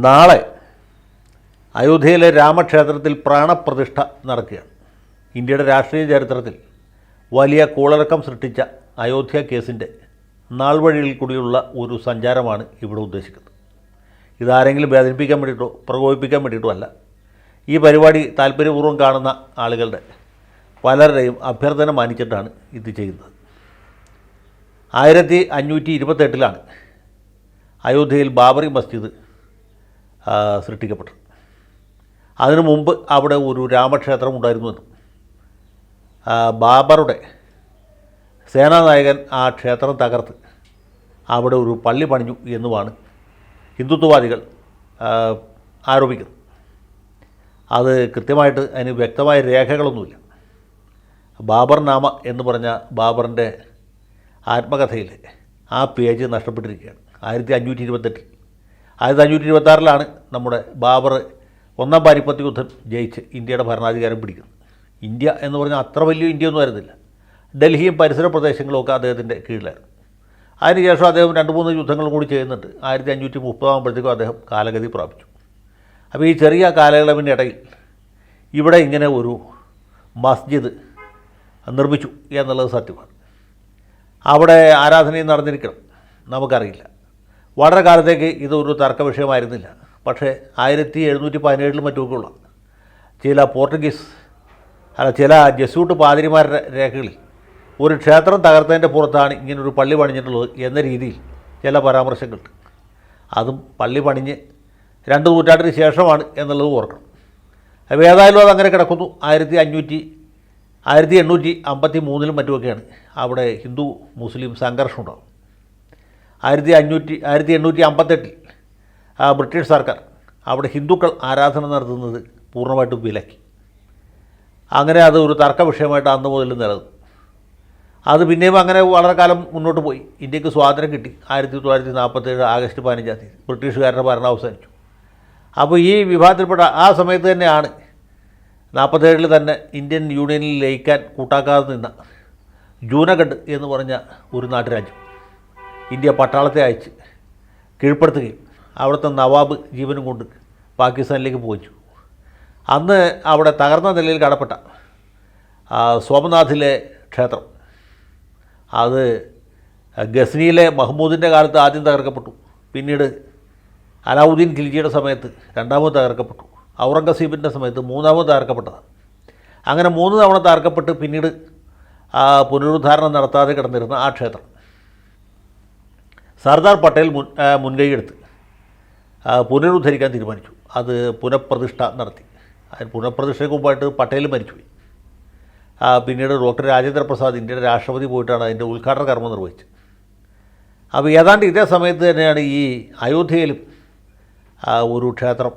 നാളെ അയോധ്യയിലെ രാമക്ഷേത്രത്തിൽ പ്രാണപ്രതിഷ്ഠ നടക്കുകയാണ്. ഇന്ത്യയുടെ രാഷ്ട്രീയ ചരിത്രത്തിൽ വലിയ കോളിളക്കം സൃഷ്ടിച്ച അയോധ്യ കേസിൻ്റെ നാൾവഴിയിൽ കൂടിയുള്ള ഒരു സഞ്ചാരമാണ് ഇവിടെ ഉദ്ദേശിക്കുന്നത്. ഇതാരെങ്കിലും വേദനിപ്പിക്കാൻ വേണ്ടിയിട്ടോ പ്രകോപിപ്പിക്കാൻ വേണ്ടിയിട്ടോ അല്ല. ഈ പരിപാടി താല്പര്യപൂർവ്വം കാണുന്ന ആളുകളുടെ പലരുടെയും അഭ്യർത്ഥന മാനിച്ചിട്ടാണ് ഇത് ചെയ്യുന്നത്. 1528 അയോധ്യയിൽ ബാബറി മസ്ജിദ് സൃഷ്ടിക്കപ്പെട്ടത്. അതിനു മുമ്പ് അവിടെ ഒരു രാമക്ഷേത്രം ഉണ്ടായിരുന്നുവെന്നും ബാബറുടെ സേനാനായകൻ ആ ക്ഷേത്രം തകർത്ത് അവിടെ ഒരു പള്ളി പണിഞ്ഞു എന്നുമാണ് ഹിന്ദുത്വവാദികൾ ആരോപിക്കുന്നത്. അത് കൃത്യമായിട്ട് അതിന് വ്യക്തമായ രേഖകളൊന്നുമില്ല. ബാബർ നാമ എന്ന് പറഞ്ഞ ബാബറിൻ്റെ ആത്മകഥയിൽ ആ പേജ് നഷ്ടപ്പെട്ടിരിക്കുകയാണ്. 1528 1526 നമ്മുടെ ബാബർ ഒന്നാം പാനിപ്പത്ത് യുദ്ധം ജയിച്ച് ഇന്ത്യയുടെ ഭരണാധികാരം പിടിക്കുന്നത്. ഇന്ത്യ എന്ന് പറഞ്ഞാൽ അത്ര വലിയ ഇന്ത്യയൊന്നും ആയിരുന്നില്ല. ഡൽഹിയും പരിസര പ്രദേശങ്ങളും ഒക്കെ അദ്ദേഹത്തിൻ്റെ കീഴിലായിരുന്നു. അതിനുശേഷം അദ്ദേഹം 2-3 യുദ്ധങ്ങളും കൂടി ചെയ്യുന്നുണ്ട്. 1530 അദ്ദേഹം കാലഗതി പ്രാപിച്ചു. അപ്പോൾ ഈ ചെറിയ കാലയളവിൻ്റെ ഇടയിൽ ഇവിടെ ഇങ്ങനെ ഒരു മസ്ജിദ് നിർമ്മിച്ചു എന്നുള്ളത് സത്യമാണ്. അവിടെ ആരാധനയും നടന്നിരിക്കണം, നമുക്കറിയില്ല. വളരെ കാലത്തേക്ക് ഇതൊരു തർക്ക വിഷയമായിരുന്നില്ല. പക്ഷേ 1717 മറ്റുമൊക്കെയുള്ള ചില ജസ്യൂട്ട് പാതിരിമാരുടെ രേഖകളിൽ ഒരു ക്ഷേത്രം തകർത്തതിൻ്റെ പുറത്താണ് ഇങ്ങനൊരു പള്ളി പണിഞ്ഞിട്ടുള്ളത് എന്ന രീതിയിൽ ചില പരാമർശങ്ങളുണ്ട്. അതും പള്ളി പണിഞ്ഞ് 2 നൂറ്റാണ്ടിന് ശേഷമാണ് എന്നുള്ളത് ഓർക്കണം. അപ്പോൾ ഏതായാലും അതങ്ങനെ കിടക്കുന്നു. 1853 മറ്റുമൊക്കെയാണ് അവിടെ ഹിന്ദു മുസ്ലിം സംഘർഷം ഉണ്ടാകും. 1858 ബ്രിട്ടീഷ് സർക്കാർ അവിടെ ഹിന്ദുക്കൾ ആരാധന നടത്തുന്നത് പൂർണ്ണമായിട്ടും വിലക്കി. അങ്ങനെ അത് ഒരു തർക്ക വിഷയമായിട്ട് അന്ന് മുതൽ നിലനിന്നു. അത് പിന്നെയും അങ്ങനെ വളരെ കാലം മുന്നോട്ട് പോയി. ഇന്ത്യക്ക് സ്വാതന്ത്ര്യം കിട്ടി 1947 ആഗസ്റ്റ് 15 ബ്രിട്ടീഷുകാരുടെ ഭരണം അവസാനിച്ചു. അപ്പോൾ ഈ വിഭാഗത്തിൽപ്പെട്ട ആ സമയത്ത് തന്നെയാണ് 47 തന്നെ ഇന്ത്യൻ യൂണിയനിൽ ലയിക്കാൻ കൂട്ടാക്കാതെ നിന്ന ജൂനഗഡ് എന്ന് പറഞ്ഞ ഒരു നാട്ടുരാജ്യം ഇന്ത്യ പട്ടാളത്തെ അയച്ച് കീഴ്പ്പെടുത്തുകയും അവിടുത്തെ നവാബ് ജീവനും കൊണ്ട് പാകിസ്ഥാനിലേക്ക് പോയിച്ചു. അന്ന് അവിടെ തകർന്ന നിലയിൽ കടപ്പെട്ട സോമനാഥിലെ ക്ഷേത്രം, അത് ഗസ്നിയിലെ മഹ്മൂദിൻ്റെ കാലത്ത് ആദ്യം തകർക്കപ്പെട്ടു. പിന്നീട് അലാവുദ്ദീൻ ഖിൽജിയുടെ സമയത്ത് രണ്ടാമത് തകർക്കപ്പെട്ടു. ഔറംഗസീബിൻ്റെ സമയത്ത് മൂന്നാമത് തകർക്കപ്പെട്ടതാണ്. അങ്ങനെ 3 തവണ തകർക്കപ്പെട്ട് പിന്നീട് പുനരുദ്ധാരണം നടത്താതെ കിടന്നിരുന്ന ആ ക്ഷേത്രം സർദാർ പട്ടേൽ മുൻകൈയെടുത്ത് പുനരുദ്ധരിക്കാൻ തീരുമാനിച്ചു. അത് പുനഃപ്രതിഷ്ഠ നടത്തി. അതിന് പുനഃപ്രതിഷ്ഠയ്ക്ക് മുമ്പായിട്ട് പട്ടേൽ മരിച്ചുപോയി. പിന്നീട് ഡോക്ടർ രാജേന്ദ്ര പ്രസാദ് ഇന്ത്യയുടെ രാഷ്ട്രപതി പോയിട്ടാണ് അതിൻ്റെ ഉദ്ഘാടന കർമ്മം നിർവഹിച്ചത്. അപ്പോൾ ഏതാണ്ട് ഇതേ സമയത്ത് തന്നെയാണ് ഈ അയോധ്യയിലും ഒരു ക്ഷേത്രം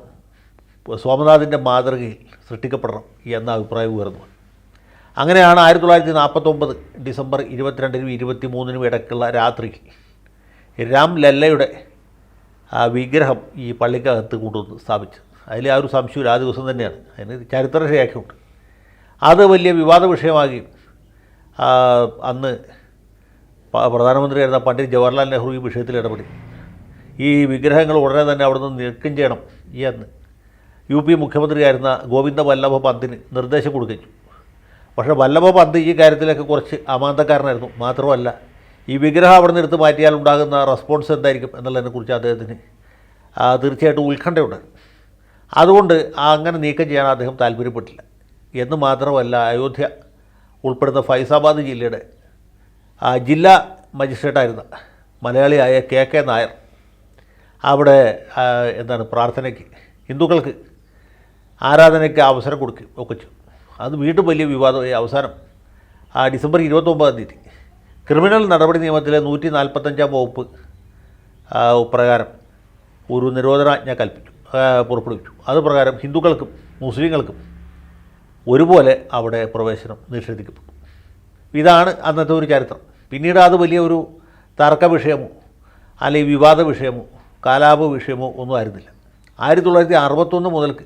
സോമനാഥിൻ്റെ മാതൃകയിൽ സൃഷ്ടിക്കപ്പെടണം എന്ന അഭിപ്രായം ഉയർന്നു. അങ്ങനെയാണ് 1949 ഡിസംബർ 22-നും 23-നും ഇടയ്ക്കുള്ള രാത്രിയിൽ രാം ലല്ലയുടെ വിഗ്രഹം ഈ പള്ളിക്കകത്ത് കൊണ്ടുവന്ന് സ്ഥാപിച്ചത്. അതിൽ ആ ഒരു സംശയമില്ല, ആ ദിവസം തന്നെയാണ്. അതിന് ചരിത്ര രേഖയുണ്ട്. അത് വലിയ വിവാദ വിഷയമാകുകയും അന്ന് പ്രധാനമന്ത്രിയായിരുന്ന പണ്ഡിറ്റ് ജവഹർലാൽ നെഹ്റു ഈ വിഷയത്തിൽ ഇടപെടി. ഈ വിഗ്രഹങ്ങൾ ഉടനെ തന്നെ അവിടെ നിന്ന് നീക്കം ചെയ്യണം എന്ന് UP മുഖ്യമന്ത്രിയായിരുന്ന ഗോവിന്ദ വല്ലഭ പന്തിന് നിർദ്ദേശം കൊടുക്കുകയും. പക്ഷേ വല്ലഭ പന്ത് ഈ കാര്യത്തിലൊക്കെ കുറച്ച് അമാന്തക്കാരനായിരുന്നു. മാത്രമല്ല, ഈ വിഗ്രഹം അവിടെ നിന്ന് എടുത്ത് മാറ്റിയാൽ ഉണ്ടാകുന്ന റെസ്പോൺസ് എന്തായിരിക്കും എന്നുള്ളതിനെക്കുറിച്ച് അദ്ദേഹത്തിന് തീർച്ചയായിട്ടും ഉത്കണ്ഠയുണ്ട്. അതുകൊണ്ട് അങ്ങനെ നീക്കം ചെയ്യാൻ അദ്ദേഹം താല്പര്യപ്പെട്ടില്ല. എന്ന് മാത്രമല്ല, അയോധ്യ ഉൾപ്പെടുന്ന ഫൈസാബാദ് ജില്ലയുടെ ജില്ലാ മജിസ്ട്രേറ്റായിരുന്ന മലയാളിയായ KK നായർ അവിടെ പ്രാർത്ഥനയ്ക്ക് ഹിന്ദുക്കൾക്ക് ആരാധനയ്ക്ക് അവസരം കൊടുക്കുകയും ഒക്കെ ചെയ്തു. അത് വീണ്ടും വലിയ വിവാദമായി. അവസാനം ഡിസംബർ 29 ക്രിമിനൽ നടപടി നിയമത്തിലെ 145 വകുപ്പ് പ്രകാരം ഒരു നിരോധനാജ്ഞ പുറപ്പെടുവിച്ചു. അത് പ്രകാരം ഹിന്ദുക്കൾക്കും മുസ്ലിങ്ങൾക്കും ഒരുപോലെ അവിടെ പ്രവേശനം നിഷേധിക്കപ്പെട്ടു. ഇതാണ് അന്നത്തെ ഒരു ചരിത്രം. പിന്നീട് അത് വലിയ ഒരു തർക്ക വിഷയമോ അല്ലെങ്കിൽ വിവാദ വിഷയമോ കലാപ വിഷയമോ ഒന്നും ആയിരുന്നില്ല. 1961 മുതൽക്ക്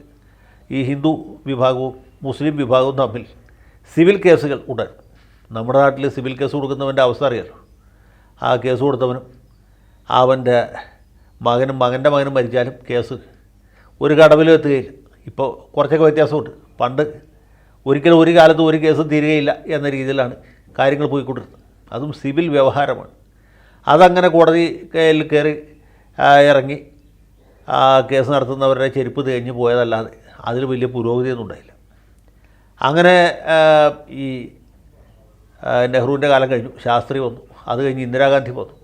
ഈ ഹിന്ദു വിഭാഗവും മുസ്ലിം വിഭാഗവും തമ്മിൽ സിവിൽ കേസുകൾ ഉണ്ടായിരുന്നു. നമ്മുടെ നാട്ടിൽ സിവിൽ കേസ് കൊടുക്കുന്നവൻ്റെ അവസ്ഥ അറിയാലോ. ആ കേസ് കൊടുത്തവനും അവൻ്റെ മകനും മകൻ്റെ മകനും മരിച്ചാലും കേസ് ഒരു കടവിലും എത്തുകയില്ല. ഇപ്പോൾ കുറച്ചൊക്കെ വ്യത്യാസമുണ്ട്. പണ്ട് ഒരിക്കലും ഒരു കാലത്തും ഒരു കേസും തീരുകയില്ല എന്ന രീതിയിലാണ് കാര്യങ്ങൾ പോയിക്കൊണ്ടിരുന്നത്. അതും സിവിൽ വ്യവഹാരമാണ്. അതങ്ങനെ കോടതിയിൽ കയറി ഇറങ്ങി കേസ് നടത്തുന്നവരുടെ ചെരുപ്പ് തേഞ്ഞ് പോയതല്ലാതെ അതിൽ വലിയ പുരോഗതിയൊന്നും ഉണ്ടായില്ല. അങ്ങനെ ഈ നെഹ്റുവിൻ്റെ കാലം കഴിഞ്ഞു, ശാസ്ത്രി വന്നു, അത് കഴിഞ്ഞ് ഇന്ദിരാഗാന്ധി വന്നു.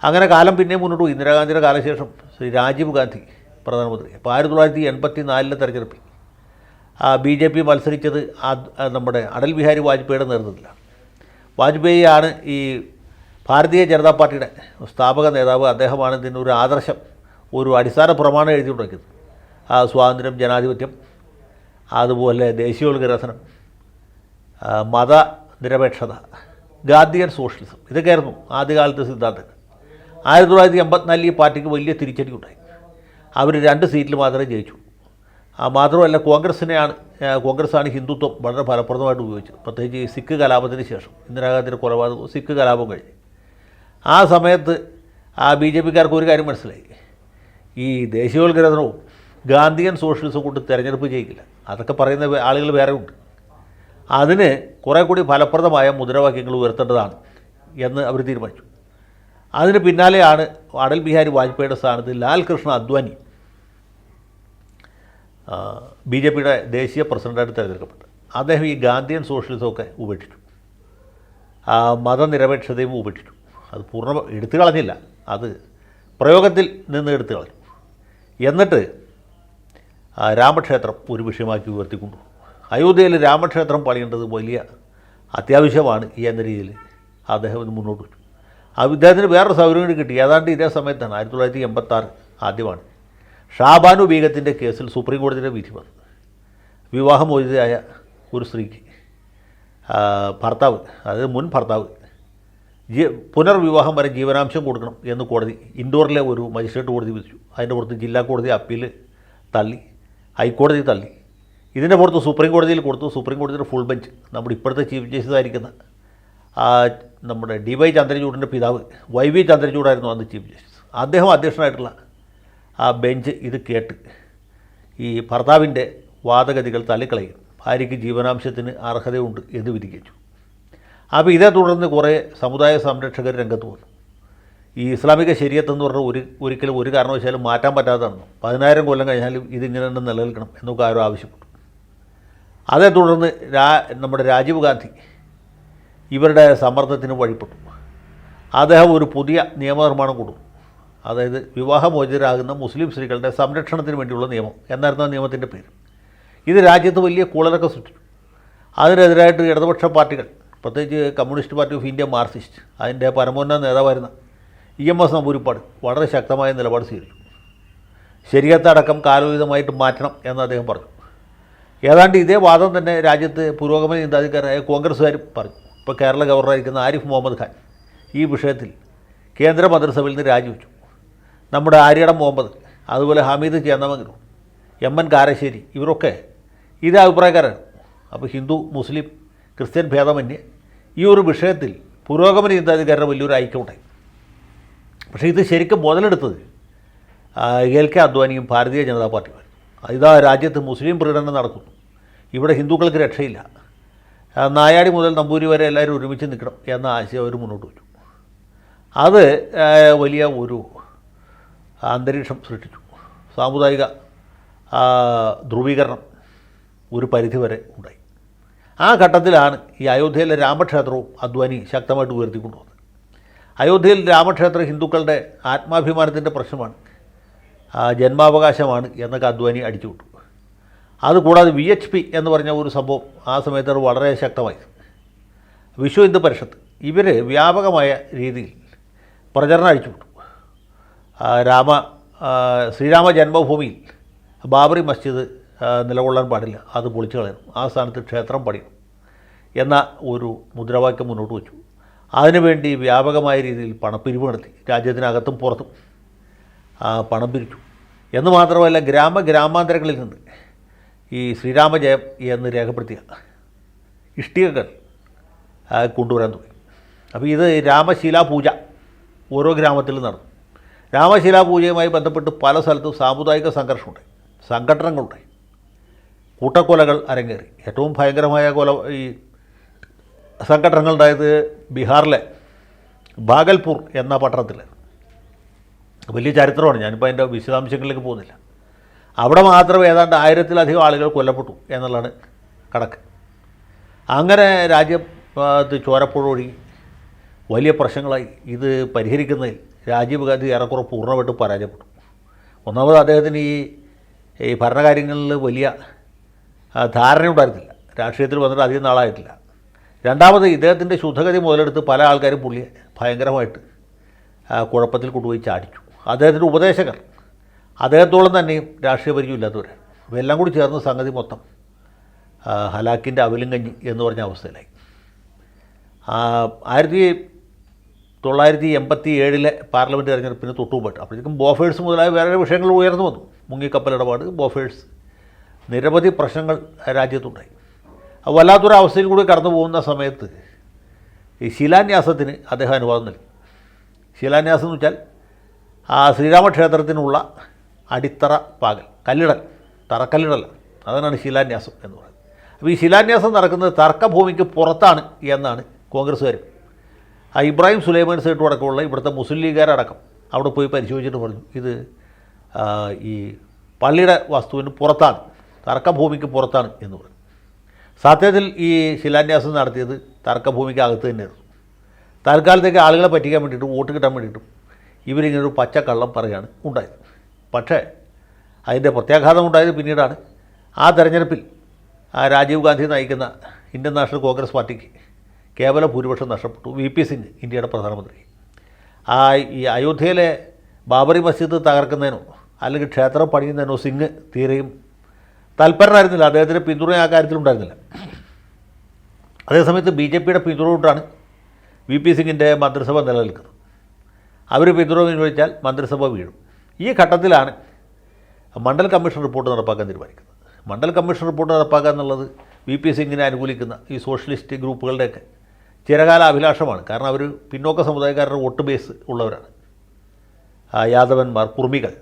അങ്ങനെ കാലം പിന്നെയും മുന്നോട്ട് പോയി. ഇന്ദിരാഗാന്ധിയുടെ കാലശേഷം ശ്രീ രാജീവ് ഗാന്ധി പ്രധാനമന്ത്രി. അപ്പോൾ 1984 തെരഞ്ഞെടുപ്പിൽ BJP മത്സരിച്ചത് നമ്മുടെ അടൽ ബിഹാരി വാജ്പേയിയുടെ നേതൃത്വത്തിലാണ്. വാജ്പേയി ആണ് ഈ ഭാരതീയ ജനതാ പാർട്ടിയുടെ സ്ഥാപക നേതാവ്. അദ്ദേഹമാണ് ഇതിനൊരു ആദർശം, ഒരു അടിസ്ഥാന പ്രമാണം എഴുതിയിട്ടുണ്ടാക്കിയത്. സ്വാതന്ത്ര്യം, ജനാധിപത്യം, അതുപോലെ ദേശീയോത്ഗ്രഥനം, മതനിരപേക്ഷത, ഗാന്ധിയൻ സോഷ്യലിസം, ഇതൊക്കെയായിരുന്നു ആദ്യകാലത്തെ സിദ്ധാന്തങ്ങൾ. 1984 ഈ പാർട്ടിക്ക് വലിയ തിരിച്ചടി ഉണ്ടായി. അവർ 2 സീറ്റിൽ മാത്രമേ ജയിച്ചു. മാത്രമല്ല കോൺഗ്രസ്സാണ് ഹിന്ദുത്വം വളരെ ഫലപ്രദമായിട്ട് ഉപയോഗിച്ചത്. പ്രത്യേകിച്ച് ഈ സിഖ് കലാപത്തിന് ശേഷം, ഇന്ദിരാഗാന്ധിയുടെ കൊലപാതകവും സിഖ് കലാപവും കഴിഞ്ഞ് ആ സമയത്ത് BJPക്കാർക്ക് ഒരു കാര്യം മനസ്സിലായി: ഈ ദേശീയോത്ഗ്രഥനവും ഗാന്ധിയൻ സോഷ്യലിസം കൊണ്ട് തിരഞ്ഞെടുപ്പ് ജയിക്കില്ല. അതൊക്കെ പറയുന്ന ആളുകൾ വേറെ ഉണ്ട്. അതിന് കുറേ കൂടി ഫലപ്രദമായ മുദ്രാവാക്യങ്ങൾ ഉയർത്തേണ്ടതാണ് എന്ന് അവർ തീരുമാനിച്ചു. അതിന് പിന്നാലെയാണ് അടൽ ബിഹാരി വാജ്പേയിയുടെ സ്ഥാനത്ത് ലാൽ കൃഷ്ണ അദ്വാനി BJPയുടെ ദേശീയ പ്രസിഡൻ്റായിട്ട് തിരഞ്ഞെടുക്കപ്പെട്ടത്. അദ്ദേഹം ഈ ഗാന്ധിയൻ സോഷ്യലിസമൊക്കെ ഉപേക്ഷിച്ചു, മതനിരപേക്ഷതയും ഉപേക്ഷിച്ചു. അത് പൂർണ്ണ എടുത്തു കളഞ്ഞില്ല, അത് പ്രയോഗത്തിൽ നിന്ന് എടുത്തു കളഞ്ഞു. എന്നിട്ട് രാമക്ഷേത്രം ഒരു വിഷയമാക്കി ഉയർത്തിക്കൊണ്ടു. അയോധ്യയിൽ രാമക്ഷേത്രം പണിയേണ്ടത് വലിയ അത്യാവശ്യമാണ് എന്ന രീതിയിൽ അദ്ദേഹം ഇത് മുന്നോട്ട് വെച്ചു. ഇദ്ദേഹത്തിന് വേറൊരു സൗകര്യം കിട്ടി. ഏതാണ്ട് ഇതേ സമയത്താണ് 1986 ആദ്യമാണ് ഷാബാനു ബീഗത്തിൻ്റെ കേസിൽ സുപ്രീം കോടതിയുടെ വിധി വന്നു. വിവാഹമോചിതയായ ഒരു സ്ത്രീക്ക് ഭർത്താവ്, അതായത് മുൻ ഭർത്താവ്, പുനർവിവാഹം വരെ ജീവനാംശം കൊടുക്കണം എന്ന് കോടതി, ഇൻഡോറിലെ ഒരു മജിസ്ട്രേറ്റ് കോടതി വിധിച്ചു. അതിൻ്റെ പുറത്ത് ജില്ലാ കോടതി അപ്പീൽ തള്ളി, ഹൈക്കോടതി തള്ളി. ഇതിൻ്റെ പുറത്ത് സുപ്രീം കോടതിയിൽ കൊടുത്തു. സുപ്രീം കോടതിയുടെ ഫുൾ ബെഞ്ച്, നമ്മുടെ ഇപ്പോഴത്തെ ചീഫ് ജസ്റ്റിസ് ആയിരിക്കുന്ന നമ്മുടെ DY ചന്ദ്രചൂഡിൻ്റെ പിതാവ് YV ചന്ദ്രചൂഡായിരുന്നു അന്ന് ചീഫ് ജസ്റ്റിസ്. അദ്ദേഹം അധ്യക്ഷനായിട്ടുള്ള ആ ബെഞ്ച് ഇത് കേട്ട് ഈ ഭർത്താവിൻ്റെ വാദഗതികൾ തള്ളിക്കളയും, ഭാര്യയ്ക്ക് ജീവനാംശത്തിന് അർഹതയുണ്ട് എന്ന് വിധിച്ചു. അപ്പോൾ ഇതേ തുടർന്ന് കുറേ സമുദായ സംരക്ഷകർ രംഗത്ത് വന്നു. ഈ ഇസ്ലാമിക ശരീഅത്ത് എന്ന് പറഞ്ഞാൽ ഒരിക്കലും ഒരു കാരണവശാലും മാറ്റാൻ പറ്റാത്തതാണ്. 10,000 കൊല്ലം കഴിഞ്ഞാലും ഇതിങ്ങനെ തന്നെ നിലനിൽക്കണം എന്നൊക്കെ ആരും ആവശ്യപ്പെട്ടു. അതേ തുടർന്ന് നമ്മുടെ രാജീവ് ഗാന്ധി ഇവരുടെ സമ്മർദ്ദത്തിന് വഴിപ്പെട്ടു. അദ്ദേഹം ഒരു പുതിയ നിയമനിർമ്മാണം കൊണ്ടുവന്നു. അതായത് വിവാഹമോചിതരാകുന്ന മുസ്ലിം സ്ത്രീകളുടെ സംരക്ഷണത്തിന് വേണ്ടിയുള്ള നിയമം എന്നായിരുന്നു ആ നിയമത്തിൻ്റെ പേര്. ഇത് രാജ്യത്ത് വലിയ കൂളലൊക്കെ സൃഷ്ടിച്ചു. അതിനെതിരായിട്ട് ഇടതുപക്ഷ പാർട്ടികൾ, പ്രത്യേകിച്ച് communist party of India Marxist, അതിൻ്റെ പരമോന്നത നേതാവായിരുന്ന EMS നമ്പൂതിരിപ്പാട് വളരെ ശക്തമായ നിലപാട് സ്വീകരിച്ചു. ശരീഅത്ത് അടക്കം കാലോചിതമായിട്ട് മാറ്റണം എന്ന് അദ്ദേഹം പറഞ്ഞു. ഏതാണ്ട് ഇതേ വാദം തന്നെ രാജ്യത്ത് പുരോഗമന ചിന്താധികാരായ കോൺഗ്രസ്സുകാരും പറഞ്ഞു. ഇപ്പോൾ കേരള ഗവർണറായിരിക്കുന്ന ആരിഫ് മുഹമ്മദ് ഖാൻ ഈ വിഷയത്തിൽ കേന്ദ്ര മന്ത്രിസഭയിൽ നിന്ന് രാജിവെച്ചു. നമ്മുടെ ആര്യടം മുഹമ്മദ്, അതുപോലെ ഹമീദ് ചേന്നമംഗലൂർ, MN കാരശ്ശേരി, ഇവരൊക്കെ ഇതേ അഭിപ്രായക്കാരാണ്. അപ്പോൾ ഹിന്ദു മുസ്ലിം ക്രിസ്ത്യൻ ഭേദമന്യേ ഈ ഒരു വിഷയത്തിൽ പുരോഗമന ചിന്താധികാരുടെ വലിയൊരു ഐക്യമുണ്ടായി. പക്ഷേ ഇത് ശരിക്കും മുതലെടുത്തത് LK അദ്വാനിയും ഭാരതീയ ജനതാ പാർട്ടിയുമായിരുന്നു. ഇതാ രാജ്യത്ത് മുസ്ലിം പ്രീണനം നടക്കുന്നു, ഇവിടെ ഹിന്ദുക്കൾക്ക് രക്ഷയില്ല, നായാടി മുതൽ നമ്പൂരി വരെ എല്ലാവരും ഒരുമിച്ച് നിൽക്കണം എന്ന ആശയം അവർ മുന്നോട്ട് വെച്ചു. അത് വലിയ ഒരു അന്തരീക്ഷം സൃഷ്ടിച്ചു. സാമുദായിക ധ്രുവീകരണം ഒരു പരിധിവരെ ഉണ്ടായി. ആ ഘട്ടത്തിലാണ് ഈ അയോധ്യയിലെ രാമക്ഷേത്രവും അദ്വാനി ശക്തമായിട്ട് ഉയർത്തിക്കൊണ്ടുവന്നത്. അയോധ്യയിൽ രാമക്ഷേത്രം ഹിന്ദുക്കളുടെ ആത്മാഭിമാനത്തിൻ്റെ പ്രശ്നമാണ്, ജന്മാവകാശമാണ് എന്നൊക്കെ അദ്വാനി അടിച്ചുവിട്ടു. അതുകൂടാതെ VHP എന്ന് പറഞ്ഞ ഒരു സംഭവം ആ സമയത്ത് വളരെ ശക്തമായി. വിശ്വ ഹിന്ദു പരിഷത്ത് ഇവർ വ്യാപകമായ രീതിയിൽ പ്രചരണം അഴിച്ചുവിട്ടു. ശ്രീരാമ ജന്മഭൂമിയിൽ ബാബറി മസ്ജിദ് നിലകൊള്ളാൻ പാടില്ല, അത് പൊളിച്ചു കളയണം, ആ സ്ഥാനത്ത് ക്ഷേത്രം പണിയണം എന്ന ഒരു മുദ്രാവാക്യം മുന്നോട്ട് വച്ചു. അതിനുവേണ്ടി വ്യാപകമായ രീതിയിൽ പണപ്പിരിവ് നടത്തി. രാജ്യത്തിനകത്തും പുറത്തും പണം പിരിച്ചു. എന്ന് മാത്രമല്ല, ഗ്രാമാന്തരങ്ങളിൽ നിന്ന് ഈ ശ്രീരാമജയം എന്ന് രേഖപ്പെടുത്തിയ ഇഷ്ടികകൾ കൊണ്ടുവരാൻ തുടങ്ങി. അപ്പോൾ ഇത് രാമശിലാപൂജ ഓരോ ഗ്രാമത്തിലും നടന്നു. രാമശിലാപൂജയുമായി ബന്ധപ്പെട്ട് പല സ്ഥലത്തും സാമുദായിക സംഘർഷമുണ്ട്. സംഘടനകളുണ്ടായി, കൂട്ടക്കൊലകൾ അരങ്ങേറി. ഏറ്റവും ഭയങ്കരമായ ഈ സംഘടനകളുണ്ടായത് ബീഹാറിലെ ഭാഗൽപൂർ എന്ന പട്ടണത്തിൽ. വലിയ ചരിത്രമാണ്, ഞാനിപ്പോൾ അതിൻ്റെ വിശദാംശങ്ങളിലേക്ക് പോകുന്നില്ല. അവിടെ മാത്രം ഏതാണ്ട് 1000-ലധികം ആളുകൾ കൊല്ലപ്പെട്ടു എന്നുള്ളതാണ് കണക്ക്. അങ്ങനെ രാജ്യത്ത് ചോരപ്പുഴ വലിയ പ്രശ്നങ്ങളായി. ഇത് പരിഹരിക്കുന്നതിൽ രാജീവ് ഗാന്ധി ഏറെക്കുറെ പൂർണ്ണമായിട്ട് പരാജയപ്പെട്ടു. ഒന്നാമത് അദ്ദേഹത്തിന് ഈ ഭരണകാര്യങ്ങളിൽ വലിയ ധാരണയുണ്ടായിരുന്നില്ല, രാഷ്ട്രീയത്തിൽ വന്നിട്ട് അധികം നാളായിട്ടില്ല. രണ്ടാമത് ഇദ്ദേഹത്തിൻ്റെ ശുദ്ധഗതി മുതലെടുത്ത് പല ആൾക്കാരും പുള്ളിയെ ഭയങ്കരമായിട്ട് കുഴപ്പത്തിൽ കൊണ്ടുപോയി ചാടിച്ചു. അദ്ദേഹത്തിൻ്റെ ഉപദേശകർ അദ്ദേഹത്തോളം തന്നെയും രാഷ്ട്രീയ പരിചയം ഇല്ലാത്തവരാണ്. ഇവയെല്ലാം കൂടി ചേർന്ന് സംഗതി മൊത്തം ഹലാക്കിൻ്റെ അവലും കഞ്ഞി എന്ന് പറഞ്ഞ അവസ്ഥയിലായി. 1987 പാർലമെൻറ്റ് തെരഞ്ഞെടുപ്പിന് തൊട്ടുമുമ്പായിട്ട് അപ്പോഴേക്കും ബോഫേഴ്സ് മുതലായ വേറെ വിഷയങ്ങൾ ഉയർന്നു വന്നു. മുങ്ങിക്കപ്പൽ ഇടപാട്, ബോഫേഴ്സ്, നിരവധി പ്രശ്നങ്ങൾ രാജ്യത്തുണ്ടായി. വല്ലാത്തൊരു അവസ്ഥയിൽ കൂടി കടന്നു പോകുന്ന സമയത്ത് ഈ ശിലാന്യാസത്തിന് അദ്ദേഹം അനുവാദം നൽകി. ശിലാന്യാസം എന്ന് വെച്ചാൽ ശ്രീരാമക്ഷേത്രത്തിനുള്ള അടിത്തറ പാകൽ, കല്ലിടൽ, തറക്കല്ലിടൽ, അതാണ് ശിലാന്യാസം എന്ന് പറയുന്നത്. അപ്പോൾ ഈ ശിലാന്യാസം നടക്കുന്നത് തർക്കഭൂമിക്ക് പുറത്താണ് എന്നാണ് കോൺഗ്രസ്സുകാർ. ഇബ്രാഹിം സുലൈമാൻ സേട്ടു അടക്കമുള്ള ഇവിടുത്തെ മുസ്ലിം ലീഗുകാരടക്കം അവിടെ പോയി പരിശോധിച്ചിട്ട് പറഞ്ഞു ഇത് ഈ പള്ളിയുടെ വസ്തുവിന് പുറത്താണ്, തർക്കഭൂമിക്ക് പുറത്താണ് എന്ന് പറഞ്ഞു. സത്യത്തിൽ ഈ ശിലാന്യാസം നടത്തിയത് തർക്കഭൂമിക്ക് അകത്ത് തന്നെയായിരുന്നു. തൽക്കാലത്തേക്ക് ആളുകളെ പറ്റിക്കാൻ വേണ്ടിയിട്ടും വോട്ട് കിട്ടാൻ വേണ്ടിയിട്ടും ഇവരിങ്ങനൊരു പച്ചക്കള്ളം പറയുകയാണ് ഉണ്ടായത്. പക്ഷേ അതിൻ്റെ പ്രത്യാഘാതം ഉണ്ടായത് പിന്നീടാണ്. ആ തെരഞ്ഞെടുപ്പിൽ രാജീവ് ഗാന്ധി നയിക്കുന്ന ഇന്ത്യൻ നാഷണൽ കോൺഗ്രസ് പാർട്ടിക്ക് കേവല ഭൂരിപക്ഷം നഷ്ടപ്പെട്ടു. VP സിംഗ് ഇന്ത്യയുടെ പ്രധാനമന്ത്രി. ഈ അയോധ്യയിലെ ബാബറി മസ്ജിദ് തകർക്കുന്നതിനോ അല്ലെങ്കിൽ ക്ഷേത്രം പണിയുന്നതിനോ സിംഗ് തീരെയും തൽപരനായിരുന്നില്ല. അദ്ദേഹത്തിൻ്റെ പിന്തുണ ആ കാര്യത്തിലുണ്ടായിരുന്നില്ല. അതേസമയത്ത് BJPയുടെ പിന്തുണ കൊണ്ടാണ് VP സിംഗിൻ്റെ മന്ത്രിസഭ നിലനിൽക്കുന്നത്. അവർ പിന്തുണ പിൻവലിച്ചാൽ മന്ത്രിസഭ വീഴും. ഈ ഘട്ടത്തിലാണ് മണ്ഡൽ കമ്മീഷൻ റിപ്പോർട്ട് നടപ്പാക്കാൻ തീരുമാനിക്കുന്നത്. മണ്ഡൽ കമ്മീഷൻ റിപ്പോർട്ട് നടപ്പാക്കുക എന്നുള്ളത് VP സിംഗിനെ അനുകൂലിക്കുന്ന ഈ സോഷ്യലിസ്റ്റ് ഗ്രൂപ്പുകളുടെയൊക്കെ ചിരകാല അഭിലാഷമാണ്. കാരണം അവർ പിന്നോക്ക സമുദായക്കാരുടെ വോട്ട് ബേസ് ഉള്ളവരാണ്. യാദവന്മാർ, കുർമികൾ,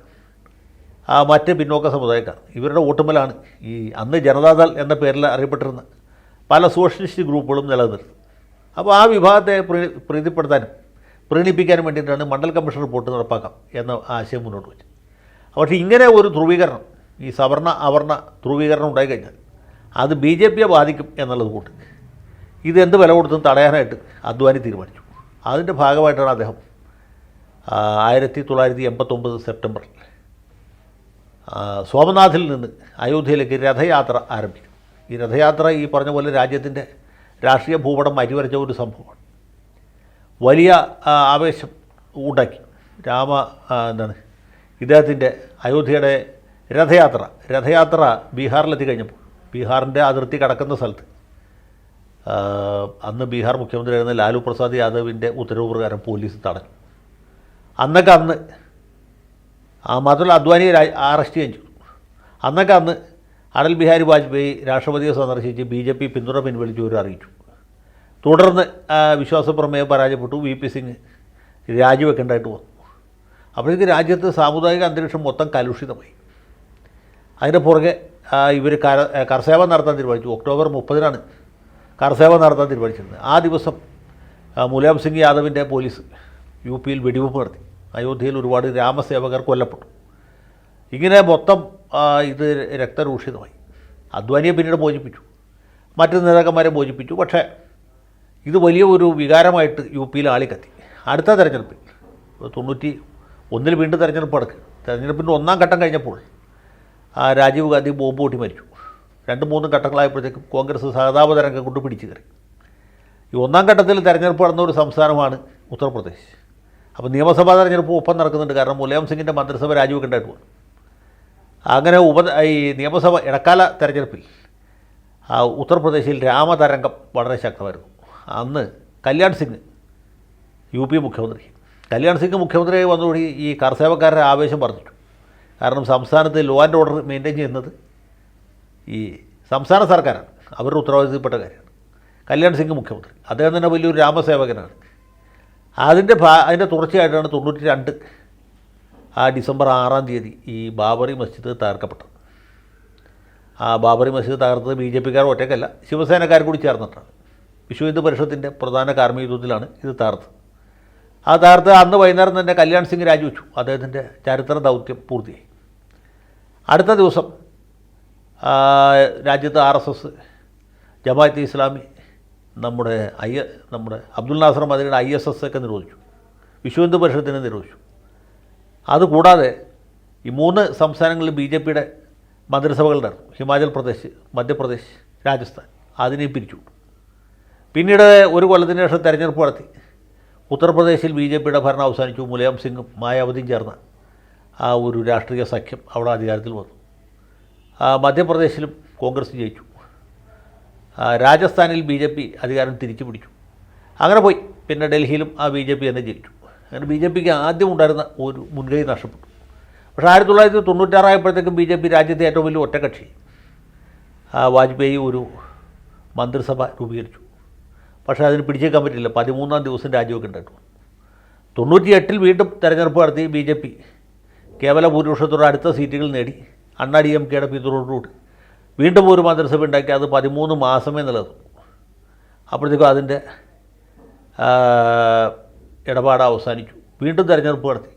മറ്റ് പിന്നോക്ക സമുദായക്കാർ, ഇവരുടെ വോട്ടുമലാണ് ഈ അന്ന് ജനതാദൾ എന്ന പേരിൽ അറിയപ്പെട്ടിരുന്ന പല സോഷ്യലിസ്റ്റ് ഗ്രൂപ്പുകളും നിലനിർത്തുന്നത്. അപ്പോൾ ആ വിഭാഗത്തെ പ്രീതിപ്പെടുത്താനും പ്രീണിപ്പിക്കാനും വേണ്ടിയിട്ടാണ് മണ്ഡൽ കമ്മീഷൻ റിപ്പോർട്ട് നടപ്പാക്കാം എന്ന ആശയം മുന്നോട്ട് വെച്ചത്. പക്ഷേ ഇങ്ങനെ ഒരു ധ്രുവീകരണം, ഈ സവർണ അവർണ ധ്രുവീകരണം ഉണ്ടായിക്കഴിഞ്ഞാൽ അത് BJPയെ ബാധിക്കും എന്നുള്ളത് കൊണ്ട് ഇതെന്ത് വില കൊടുത്തും തടയാനായിട്ട് അദ്വാനി തീരുമാനിച്ചു. അതിൻ്റെ ഭാഗമായിട്ടാണ് അദ്ദേഹം 1989 സെപ്റ്റംബറിൽ സോമനാഥിൽ നിന്ന് അയോധ്യയിലേക്ക് രഥയാത്ര ആരംഭിക്കും. ഈ രഥയാത്ര ഈ പറഞ്ഞ പോലെ രാജ്യത്തിൻ്റെ രാഷ്ട്രീയ ഭൂപടം മാറ്റിവരച്ച ഒരു സംഭവമാണ്. വലിയ ആവേശം ഉണ്ടാക്കി. ഇദ്ദേഹത്തിൻ്റെ അയോധ്യയുടെ രഥയാത്ര ബീഹാറിലെത്തി കഴിഞ്ഞപ്പോൾ, ബീഹാറിൻ്റെ അതിർത്തി കടക്കുന്ന സ്ഥലത്ത് അന്ന് ബീഹാർ മുഖ്യമന്ത്രിയായിരുന്ന ലാലു പ്രസാദ് യാദവിൻ്റെ ഉത്തരവ് പ്രകാരം പോലീസ് തടഞ്ഞു. അന്ന് മാത്രമല്ല അദ്വാനിയെ അറസ്റ്റ് ചെയ്യുകയും ചെയ്തു. അന്ന് അടൽ ബിഹാരി വാജ്പേയി രാഷ്ട്രപതിയെ സന്ദർശിച്ച് BJP പിന്തുണ പിൻവലിച്ചവർ അറിയിച്ചു. തുടർന്ന് വിശ്വാസപ്രമേയം പരാജയപ്പെട്ടു. VP സിംഗ് രാജിവെക്കേണ്ടതായിട്ട് വന്നു. അപ്പോഴേക്ക് രാജ്യത്ത് സാമുദായിക അന്തരീക്ഷം മൊത്തം കലുഷിതമായി. അതിൻ്റെ പുറകെ ഇവർ കർസേവ നടത്താൻ തീരുമാനിച്ചു. ഒക്ടോബർ 30 കർസേവ നടത്താൻ തീരുമാനിച്ചിരുന്നത്. ആ ദിവസം മുലായം സിംഗ് യാദവിൻ്റെ പോലീസ് UPയിൽ വെടിവെപ്പ് നടത്തി. അയോധ്യയിൽ ഒരുപാട് രാമസേവകർ കൊല്ലപ്പെട്ടു. ഇങ്ങനെ മൊത്തം ഇത് രക്തരൂഷിതമായി. അദ്വാനിയെ പിന്നീട് മോചിപ്പിച്ചു, മറ്റ് നേതാക്കന്മാരെ മോചിപ്പിച്ചു. പക്ഷേ ഇത് വലിയ ഒരു വികാരമായിട്ട് UPയിൽ ആളിക്കത്തി. അടുത്ത തെരഞ്ഞെടുപ്പിൽ 91 വീണ്ടും തെരഞ്ഞെടുപ്പ് നടക്കുക. തെരഞ്ഞെടുപ്പിൻ്റെ 1ാം ഘട്ടം കഴിഞ്ഞപ്പോൾ രാജീവ് ഗാന്ധി ബോംബ് പൊട്ടി മരിച്ചു. 2-3 ഘട്ടങ്ങളായപ്പോഴത്തേക്കും കോൺഗ്രസ് സഹതാപതരംഗം കൊണ്ട് പിടിച്ചു കയറി. ഈ 1ാം ഘട്ടത്തിൽ തെരഞ്ഞെടുപ്പ് നടന്ന ഒരു സംസ്ഥാനമാണ് ഉത്തർപ്രദേശ്. അപ്പോൾ നിയമസഭാ തെരഞ്ഞെടുപ്പ് ഒപ്പം നടക്കുന്നുണ്ട്. കാരണം മുലായം സിംഗിൻ്റെ മന്ത്രിസഭ രാജിവെക്കേണ്ടതായിട്ട് വന്നു. അങ്ങനെ ഈ നിയമസഭ ഇടക്കാല തെരഞ്ഞെടുപ്പിൽ ഉത്തർപ്രദേശിൽ രാമതരംഗം വളരെ ശക്തമായിരുന്നു. അന്ന് കല്യാൺ സിംഗ് UP മുഖ്യമന്ത്രി. കല്യാൺ സിംഗ് മുഖ്യമന്ത്രിയായി വന്നതോടെ ഈ കർസേവക്കാരുടെ ആവേശം വർദ്ധിച്ചു. കാരണം സംസ്ഥാനത്ത് ലോ ആൻഡ് ഓർഡർ മെയിൻറ്റെയിൻ ചെയ്യുന്നത് ഈ സംസ്ഥാന സർക്കാരാണ്, അവരുടെ ഉത്തരവാദിത്തപ്പെട്ട കാര്യമാണ്. കല്യാൺ സിംഗ് മുഖ്യമന്ത്രി, അദ്ദേഹം തന്നെ വലിയൊരു രാമസേവകനാണ്. അതിൻ്റെ തുടർച്ചയായിട്ടാണ് 92 ഡിസംബർ 6 ഈ ബാബറി മസ്ജിദ് തകർക്കപ്പെട്ടത്. ബാബറി മസ്ജിദ് തകർത്തത് ബി ജെ പിക്കാർ ഒറ്റയ്ക്കല്ല, ശിവസേനക്കാർ കൂടി ചേർന്നിട്ടാണ്. വിശ്വ ഹിന്ദു പരിഷത്തിൻ്റെ പ്രധാന കാർമ്മിക യുദ്ധത്തിലാണ് ഇത് തകർത്തത്. ആ തകർത്ത് അന്ന് വൈകുന്നേരം തന്നെ കല്യാൺ സിംഗ് രാജിവെച്ചു. അദ്ദേഹത്തിൻ്റെ ചരിത്ര ദൗത്യം പൂർത്തിയായി. അടുത്ത ദിവസം രാജ്യത്ത് RSS, ജമാഅത്തെ ഇസ്ലാമി, നമ്മുടെ അബ്ദുൽ നാസർ മദനിയുടെ ISS ഒക്കെ നിരോധിച്ചു. വിശ്വ ഹിന്ദു പരിഷത്തിനെ നിരോധിച്ചു. അതുകൂടാതെ ഈ 3 സംസ്ഥാനങ്ങളിൽ BJPയുടെ മന്ത്രിസഭകളുണ്ടായിരുന്നു. ഹിമാചൽ പ്രദേശ്, മധ്യപ്രദേശ്, രാജസ്ഥാൻ. അതിനെ പിരിച്ചു. പിന്നീട് ഒരു കൊല്ലത്തിന് ശേഷം തെരഞ്ഞെടുപ്പ് നടത്തി. ഉത്തർപ്രദേശിൽ BJPയുടെ ഭരണം അവസാനിച്ചു. മുലായം സിംഗും മായാവതിയും ചേർന്ന ആ ഒരു രാഷ്ട്രീയ സഖ്യം അവിടെ അധികാരത്തിൽ വന്നു. മധ്യപ്രദേശിലും കോൺഗ്രസ് ജയിച്ചു. രാജസ്ഥാനിൽ BJP അധികാരം തിരിച്ചു പിടിച്ചു. അങ്ങനെ പോയി. പിന്നെ ഡൽഹിയിലും BJP തന്നെ ജയിച്ചു. അങ്ങനെ BJPക്ക് ആദ്യം ഉണ്ടായിരുന്ന ഒരു മുൻകൈ നഷ്ടപ്പെട്ടു. പക്ഷേ 1996 ആയപ്പോഴത്തേക്കും BJP രാജ്യത്തെ ഏറ്റവും വലിയ ഒറ്റക്കക്ഷി. വാജ്പേയി ഒരു മന്ത്രിസഭ രൂപീകരിച്ചു. പക്ഷേ അതിന് പിടിച്ചേക്കാൻ പറ്റില്ല. 13-ാം ദിവസം രാജിവെക്കേണ്ടതായിട്ട്. 98-ൽ വീണ്ടും തെരഞ്ഞെടുപ്പ് നടത്തി BJP കേവല ഭൂരിപക്ഷത്തോടെ അടുത്ത സീറ്റുകൾ നേടി. അണ്ണാ DMKയുടെ പിന്തുണയോടുകൂടി വീണ്ടും ഒരു മന്ത്രിസഭ ഉണ്ടാക്കി. അത് 13 മാസമേ നിലനിന്നു. അപ്പോഴത്തേക്കും അതിൻ്റെ ഇടപാട് അവസാനിച്ചു. വീണ്ടും തെരഞ്ഞെടുപ്പ് നടത്തി.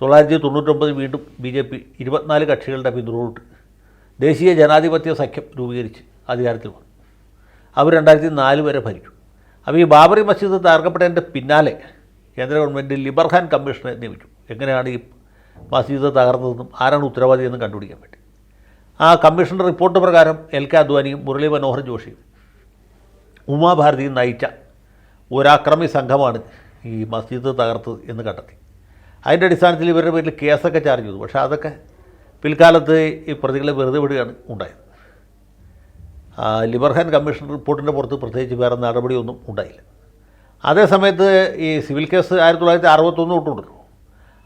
1999 വീണ്ടും BJP 24 കക്ഷികളുടെ പിന്തുണയോട് ദേശീയ ജനാധിപത്യ സഖ്യം രൂപീകരിച്ച് അധികാരത്തിൽ വന്നു. അവർ 2004 വരെ ഭരിച്ചു. അപ്പോൾ ഈ ബാബറി മസ്ജിദ് തകർക്കപ്പെട്ടതിൻ്റെ പിന്നാലെ കേന്ദ്ര ഗവൺമെൻറ് ലിബർഹാൻ കമ്മീഷനെ നിയമിച്ചു. എങ്ങനെയാണ് ഈ മസ്ജിദ് തകർന്നതെന്നും ആരാണ് ഉത്തരവാദിയെന്നും കണ്ടുപിടിക്കാൻ വേണ്ടി. ആ കമ്മീഷൻ്റെ റിപ്പോർട്ട് പ്രകാരം LK അദ്വാനിയും മുരളി മനോഹർ ജോഷിയും ഉമാഭാരതിയും നയിച്ച ഒരാക്രമി സംഘമാണ് ഈ മസ്ജിദ് തകർത്തത് എന്ന് കണ്ടെത്തി. അതിൻ്റെ അടിസ്ഥാനത്തിൽ ഇവരുടെ പേരിൽ കേസൊക്കെ ചാർജ് ചെയ്തു. പക്ഷേ അതൊക്കെ പിൽക്കാലത്ത് ഈ പ്രതികളെ വെറുതെ വിടുകയാണ് ഉണ്ടായത്. ലിബർഹാൻ കമ്മീഷൻ റിപ്പോർട്ടിൻ്റെ പുറത്ത് പ്രത്യേകിച്ച് വേറെ നടപടിയൊന്നും ഉണ്ടായില്ല. അതേസമയത്ത് ഈ സിവിൽ കേസ് 1961 തൊട്ടുണ്ടല്ലോ,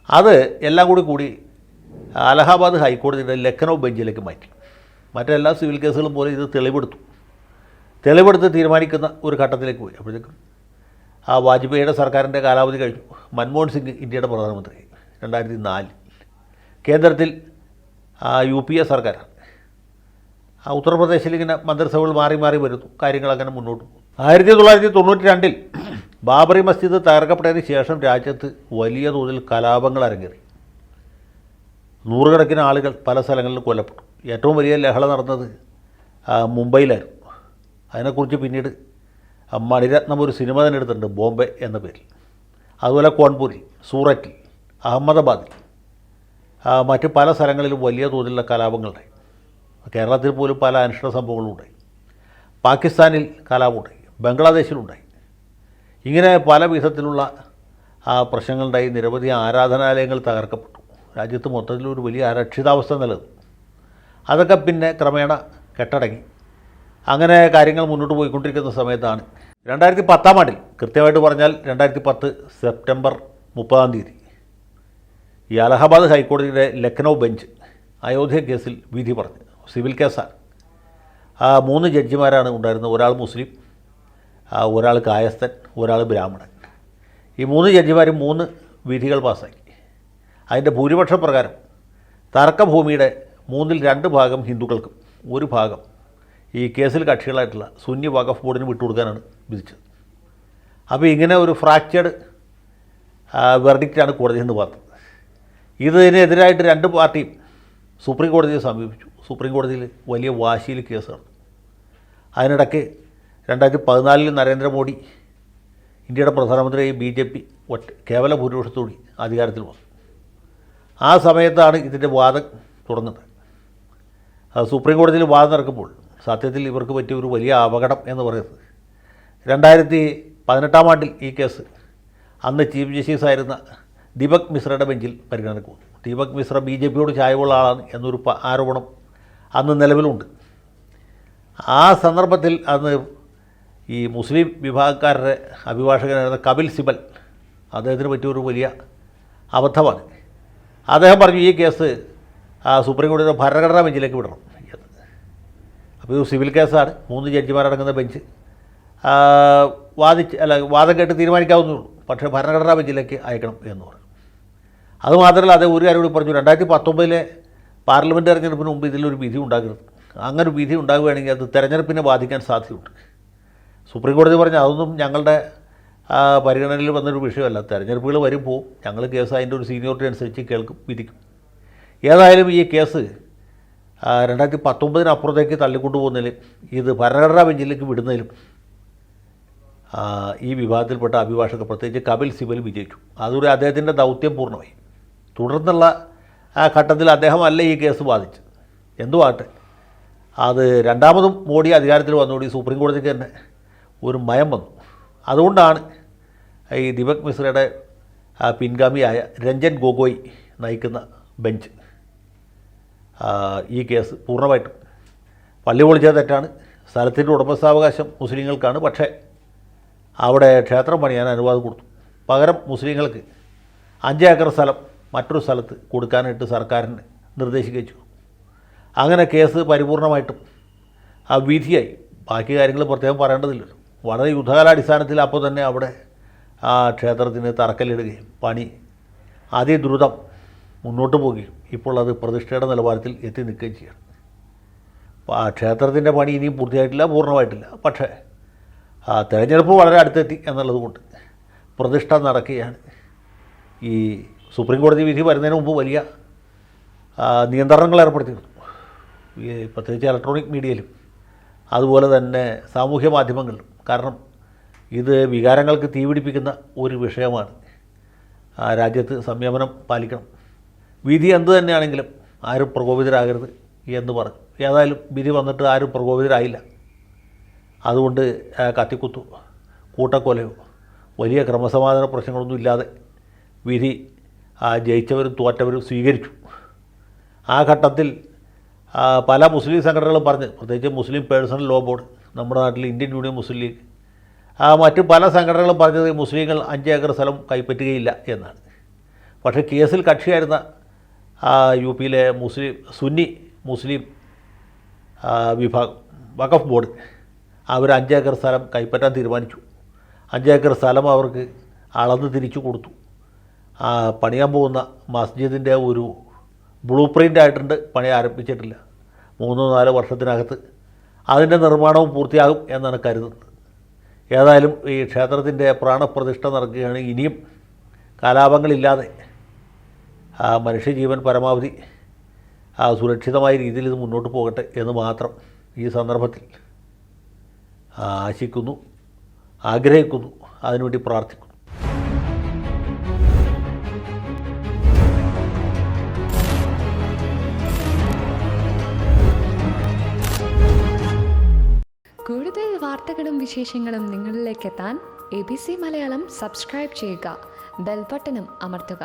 അത് എല്ലാം കൂടി അലഹാബാദ് ഹൈക്കോടതിയുടെ ലക്നൗ ബെഞ്ചിലേക്ക് മാറ്റി. മറ്റെല്ലാ സിവിൽ കേസുകളും പോലെ ഇത് തെളിവെടുത്ത് തീരുമാനിക്കുന്ന ഒരു ഘട്ടത്തിലേക്ക് പോയി. അപ്പോഴത്തേക്കും വാജ്പേയിയുടെ സർക്കാരിൻ്റെ കാലാവധി കഴിഞ്ഞു. മൻമോഹൻ സിംഗ് ഇന്ത്യയുടെ പ്രധാനമന്ത്രി 2004. കേന്ദ്രത്തിൽ UPA സർക്കാരാണ്. ഉത്തർപ്രദേശിൽ ഇങ്ങനെ മന്ത്രിസഭകൾ മാറി വരുന്നു. കാര്യങ്ങളങ്ങനെ മുന്നോട്ട് പോകും. 1992-ൽ ബാബറി മസ്ജിദ് തകർക്കപ്പെട്ടതിന് ശേഷം രാജ്യത്ത് വലിയ തോതിൽ കലാപങ്ങൾ അരങ്ങേറി. നൂറുകണക്കിന് ആളുകൾ പല സ്ഥലങ്ങളിലും കൊല്ലപ്പെട്ടു. ഏറ്റവും വലിയ ലഹള നടന്നത് മുംബൈയിലായിരുന്നു. അതിനെക്കുറിച്ച് പിന്നീട് മണിരത്നം ഒരു സിനിമ തന്നെ എടുത്തിട്ടുണ്ട്, ബോംബെ എന്ന പേരിൽ. അതുപോലെ കോൺപൂരിൽ, സൂററ്റിൽ, അഹമ്മദാബാദിൽ, മറ്റ് പല സ്ഥലങ്ങളിലും വലിയ തോതിലുള്ള കലാപങ്ങളുണ്ടായി. കേരളത്തിൽ പോലും പല അനിഷ്ട സംഭവങ്ങളുണ്ടായി. പാകിസ്ഥാനിൽ കലാപമുണ്ടായി, ബംഗ്ലാദേശിലുണ്ടായി. ഇങ്ങനെ പല വിധത്തിലുള്ള പ്രശ്നങ്ങളുണ്ടായി. നിരവധി ആരാധനാലയങ്ങൾ തകർക്കപ്പെട്ടു. രാജ്യത്ത് മൊത്തത്തിലൊരു വലിയ അരക്ഷിതാവസ്ഥ നിലനിന്നു. അതൊക്കെ പിന്നെ ക്രമേണ കെട്ടടങ്ങി. അങ്ങനെ കാര്യങ്ങൾ മുന്നോട്ട് പോയിക്കൊണ്ടിരിക്കുന്ന സമയത്താണ് 2010-ാം ആണ്ടിൽ, കൃത്യമായിട്ട് പറഞ്ഞാൽ 2010 സെപ്റ്റംബർ 30-ാം തീയതി, ഈ അലഹബാദ് ഹൈക്കോടതിയുടെ ലക്നൗ ബെഞ്ച് അയോധ്യ കേസിൽ വിധി പറഞ്ഞു. സിവിൽ കേസാണ്. 3 ജഡ്ജിമാരാണ് ഉണ്ടായിരുന്നത്. ഒരാൾ മുസ്ലിം, ഒരാൾ കായസ്ഥൻ, ഒരാൾ ബ്രാഹ്മണൻ. ഈ 3 ജഡ്ജിമാരും 3 വിധികൾ പാസ്സാക്കി. അതിൻ്റെ ഭൂരിപക്ഷ പ്രകാരം തർക്കഭൂമിയുടെ 2/3 ഭാഗം ഹിന്ദുക്കൾക്കും 1 ഭാഗം ഈ കേസിൽ കക്ഷികളായിട്ടുള്ള സുന്നി വഖഫ് ബോർഡിന് വിട്ടുകൊടുക്കാനാണ് വിധിച്ചത്. അപ്പോൾ ഇങ്ങനെ ഒരു ഫ്രാക്ചേർഡ് വെർഡിക്റ്റാണ് കോടതിയിൽ നിന്ന് പറഞ്ഞത്. ഇതിനെതിരായിട്ട് 2 പാർട്ടിയും സുപ്രീം കോടതിയെ സമീപിച്ചു. സുപ്രീം കോടതിയിൽ വലിയ വാശിയിൽ കേസ് നടന്നു. അതിനിടയ്ക്ക് 2014 നരേന്ദ്രമോദി ഇന്ത്യയുടെ പ്രധാനമന്ത്രിയായി BJP കേവല ഭൂരിപക്ഷത്തോടെ അധികാരത്തിൽ വന്നു. ആ സമയത്താണ് ഇതിൻ്റെ വാദം തുടങ്ങുന്നത്. സുപ്രീം കോടതിയിൽ വാദം നടക്കുമ്പോൾ സത്യത്തിൽ ഇവർക്ക് പറ്റിയ ഒരു വലിയ അപകടം എന്ന് പറയുന്നത് 2018-ാം ആണ്ടിൽ ഈ കേസ് അന്ന് ചീഫ് ജസ്റ്റിസ് ആയിരുന്ന ദീപക് മിശ്രയുടെ ബെഞ്ചിൽ പരിഗണനയ്ക്ക് വന്നു. ദീപക് മിശ്ര BJPയോട് ചായവുള്ള ആളാണ് എന്നൊരു ആരോപണം അന്ന് നിലവിലുണ്ട്. ആ സന്ദർഭത്തിൽ അന്ന് ഈ മുസ്ലിം വിഭാഗക്കാരുടെ അഭിഭാഷകനായിരുന്ന കപിൽ സിബൽ, അദ്ദേഹത്തിന് പറ്റിയൊരു വലിയ അബദ്ധമാണ്. അദ്ദേഹം പറഞ്ഞു ഈ കേസ് സുപ്രീം കോടതിയുടെ ഭരണഘടനാ ബെഞ്ചിലേക്ക് വിടണം. അപ്പോൾ ഇത് സിവിൽ കേസാണ്. 3 ജഡ്ജിമാരടങ്ങുന്ന ബെഞ്ച് വാദം കേട്ട് തീരുമാനിക്കാവുന്നതുള്ളൂ. പക്ഷേ ഭരണഘടനാ ബെഞ്ചിലേക്ക് അയക്കണം എന്ന് പറഞ്ഞു. അതുമാത്രമല്ല, അതേ ഒരു കാര്യം കൂടി പറഞ്ഞു. 2019 പാർലമെൻറ്റ് തെരഞ്ഞെടുപ്പിന് മുമ്പ് ഇതിലൊരു വിധി ഉണ്ടാകരുത്. അങ്ങനെ ഒരു വിധി ഉണ്ടാവുകയാണെങ്കിൽ അത് തെരഞ്ഞെടുപ്പിനെ ബാധിക്കാൻ സാധ്യതയുണ്ട്. സുപ്രീം കോടതി പറഞ്ഞ അതൊന്നും ഞങ്ങളുടെ പരിഗണനയിൽ വന്നൊരു വിഷയമല്ല. തെരഞ്ഞെടുപ്പുകൾ വരും പോവും, ഞങ്ങൾ കേസ് അതിൻ്റെ ഒരു സീനിയോറിറ്റി അനുസരിച്ച് കേൾക്കും, വിധിക്കും. ഏതായാലും ഈ കേസ് 2019 അപ്പുറത്തേക്ക് തള്ളിക്കൊണ്ടുപോകുന്നതിലും ഇത് ഭരണഘടനാ ബെഞ്ചിലേക്ക് വിടുന്നതിലും ഈ വിഭാഗത്തിൽപ്പെട്ട അഭിഭാഷകർ, പ്രത്യേകിച്ച് കപിൽ സിബൽ വിജയിച്ചു. അതുകൂടി അദ്ദേഹത്തിൻ്റെ ദൗത്യം പൂർണ്ണമായി. തുടർന്നുള്ള ഘട്ടത്തിൽ അദ്ദേഹമല്ല ഈ കേസ് ബാധിച്ചത്. എന്തുവാട്ടെ, അത് രണ്ടാമതും മോഡി അധികാരത്തിൽ വന്നുകൂടി സുപ്രീം കോടതിക്ക് തന്നെ ഒരു മയം വന്നു. അതുകൊണ്ടാണ് ഈ ദീപക് മിശ്രയുടെ പിൻഗാമിയായ രഞ്ജൻ ഗൊഗോയ് നയിക്കുന്ന ബെഞ്ച് ഈ കേസ് പൂർണ്ണമായിട്ടും പള്ളി പൊളിച്ചത് തെറ്റാണ്, സ്ഥലത്തിൻ്റെ ഉടമസ്ഥാവകാശം മുസ്ലിങ്ങൾക്കാണ്, പക്ഷേ അവിടെ ക്ഷേത്രം പണിയാൻ അനുവാദം കൊടുത്തു. പകരം മുസ്ലിങ്ങൾക്ക് 5 ഏക്കർ സ്ഥലം മറ്റൊരു സ്ഥലത്ത് കൊടുക്കാനായിട്ട് സർക്കാരിന് നിർദ്ദേശിച്ചു. അങ്ങനെ കേസ് പരിപൂർണമായിട്ടും വിധിയായി. ബാക്കി കാര്യങ്ങൾ പ്രത്യേകം പറയേണ്ടതില്ലല്ലോ. വളരെ യുദ്ധകാലാടിസ്ഥാനത്തിൽ അപ്പോൾ തന്നെ അവിടെ ക്ഷേത്രത്തിന് തറക്കല്ലിടുകയും പണി അതിദ്രുതം മുന്നോട്ട് പോവുകയും ഇപ്പോൾ അത് പ്രതിഷ്ഠയുടെ നിലവാരത്തിൽ എത്തി നിൽക്കുകയും ചെയ്യണം. ക്ഷേത്രത്തിൻ്റെ പണി ഇനിയും പൂർത്തിയായിട്ടില്ല, പൂർണ്ണമായിട്ടില്ല. പക്ഷേ തെരഞ്ഞെടുപ്പ് വളരെ അടുത്തെത്തി എന്നുള്ളത് കൊണ്ട് പ്രതിഷ്ഠ നടക്കുകയാണ്. ഈ സുപ്രീം കോടതി വിധി വരുന്നതിന് മുമ്പ് വലിയ നിയന്ത്രണങ്ങൾ ഏർപ്പെടുത്തിയിരുന്നു. ഈ പ്രത്യേകിച്ച് ഇലക്ട്രോണിക് മീഡിയയിലും അതുപോലെ തന്നെ സാമൂഹ്യ മാധ്യമങ്ങളിലും. കാരണം ഇത് വികാരങ്ങൾക്ക് തീപിടിപ്പിക്കുന്ന ഒരു വിഷയമാണ്. രാജ്യത്ത് സംയമനം പാലിക്കണം. വിധി എന്ത് തന്നെയാണെങ്കിലും ആരും പ്രകോപിതരാകരുത് എന്ന് പറഞ്ഞു. ഏതായാലും വിധി വന്നിട്ട് ആരും പ്രകോപിതരായില്ല. അതുകൊണ്ട് കത്തിക്കുത്തോ കൂട്ടക്കൊലയോ വലിയ ക്രമസമാധാന പ്രശ്നങ്ങളൊന്നും ഇല്ലാതെ വിധി ജയിച്ചവരും തോറ്റവരും സ്വീകരിച്ചു. ആ ഘട്ടത്തിൽ പല മുസ്ലിം സംഘടനകളും പറഞ്ഞ്, പ്രത്യേകിച്ച് മുസ്ലിം പേഴ്സണൽ ലോ ബോർഡ്, നമ്മുടെ നാട്ടിൽ ഇന്ത്യൻ യൂണിയൻ മുസ്ലിം ലീഗ്, മറ്റ് പല സംഘടനകളും പറഞ്ഞത് മുസ്ലിങ്ങൾ 5 ഏക്കർ സ്ഥലം കൈപ്പറ്റുകയില്ല എന്നാണ്. പക്ഷേ കേസിൽ കക്ഷിയായിരുന്ന യു പിയിലെ സുന്നി മുസ്ലിം വിഭാഗം വഖഫ് ബോർഡ് അവർ 5 ഏക്കർ സ്ഥലം കൈപ്പറ്റാൻ തീരുമാനിച്ചു. 5 ഏക്കർ സ്ഥലം അവർക്ക് അളന്ന് തിരിച്ചു കൊടുത്തു. പണിയാൻ പോകുന്ന മസ്ജിദിൻ്റെ ഒരു ബ്ലൂ പ്രിൻ്റ് ആയിട്ടുണ്ട്, പണി ആരംഭിച്ചിട്ടില്ല. 3-4 വർഷത്തിനകത്ത് അതിൻ്റെ നിർമ്മാണവും പൂർത്തിയാകും എന്നാണ് കരുതുന്നത്. ഏതായാലും ഈ ക്ഷേത്രത്തിൻ്റെ പ്രാണപ്രതിഷ്ഠ നടക്കുകയാണ്. ഇനിയും കലാപങ്ങളില്ലാതെ മനുഷ്യജീവൻ പരമാവധി സുരക്ഷിതമായ രീതിയിൽ ഇത് മുന്നോട്ട് പോകട്ടെ എന്ന് മാത്രം ഈ സന്ദർഭത്തിൽ ആശിക്കുന്നു, ആഗ്രഹിക്കുന്നു, അതിനുവേണ്ടി പ്രാർത്ഥിക്കുന്നു. കൂടുതൽ വാർത്തകളും വിശേഷങ്ങളും നിങ്ങളിലേക്ക് എത്താൻ ABC മലയാളം സബ്സ്ക്രൈബ് ചെയ്യുക, ബെൽ ബട്ടണും അമർത്തുക.